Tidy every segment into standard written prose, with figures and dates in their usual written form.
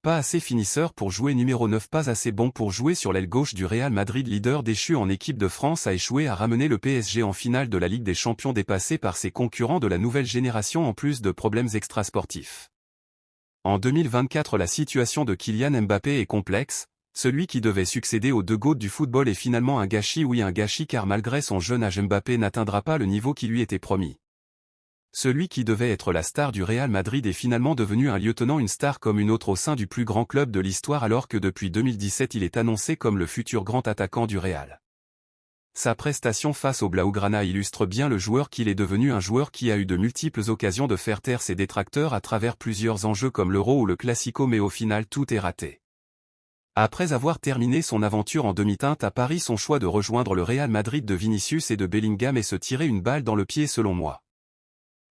Pas assez finisseur pour jouer numéro 9, pas assez bon pour jouer sur l'aile gauche du Real Madrid, leader déchu en équipe de France, a échoué à ramener le PSG en finale de la Ligue des Champions, dépassé par ses concurrents de la nouvelle génération en plus de problèmes extrasportifs. En 2024, la situation de Kylian Mbappé est complexe. Celui qui devait succéder aux deux GOAT du football est finalement un gâchis, oui un gâchis, car malgré son jeune âge, Mbappé n'atteindra pas le niveau qui lui était promis. Celui qui devait être la star du Real Madrid est finalement devenu un lieutenant, une star comme une autre au sein du plus grand club de l'histoire, alors que depuis 2017 il est annoncé comme le futur grand attaquant du Real. Sa prestation face au Blaugrana illustre bien le joueur qu'il est devenu, un joueur qui a eu de multiples occasions de faire taire ses détracteurs à travers plusieurs enjeux comme l'Euro ou le Classico, mais au final tout est raté. Après avoir terminé son aventure en demi-teinte à Paris, son choix de rejoindre le Real Madrid de Vinicius et de Bellingham est se tirer une balle dans le pied selon moi.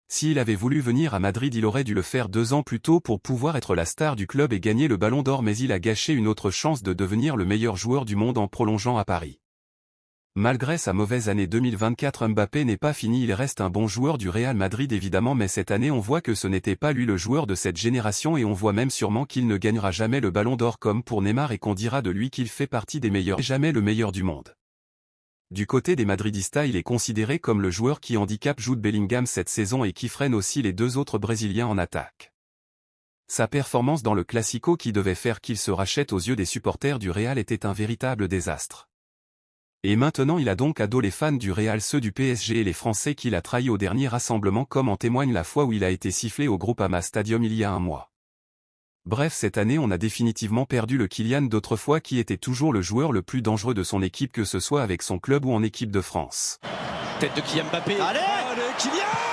S'il avait voulu venir à Madrid, il aurait dû le faire 2 ans plus tôt pour pouvoir être la star du club et gagner le Ballon d'Or, mais il a gâché une autre chance de devenir le meilleur joueur du monde en prolongeant à Paris. Malgré sa mauvaise année 2024, Mbappé n'est pas fini, il reste un bon joueur du Real Madrid évidemment, mais cette année on voit que ce n'était pas lui le joueur de cette génération, et on voit même sûrement qu'il ne gagnera jamais le Ballon d'Or comme pour Neymar, et qu'on dira de lui qu'il fait partie des meilleurs, jamais le meilleur du monde. Du côté des madridistas, il est considéré comme le joueur qui handicape Jude Bellingham cette saison et qui freine aussi les deux autres Brésiliens en attaque. Sa performance dans le Classico, qui devait faire qu'il se rachète aux yeux des supporters du Real, était un véritable désastre. Et maintenant il a donc ado les fans du Real, ceux du PSG et les Français qu'il a trahis au dernier rassemblement, comme en témoigne la fois où il a été sifflé au Groupama Stadium il y a un mois. Bref, cette année on a définitivement perdu le Kylian d'autrefois, qui était toujours le joueur le plus dangereux de son équipe, que ce soit avec son club ou en équipe de France. Tête de Kylian Mbappé. Allez, Kylian!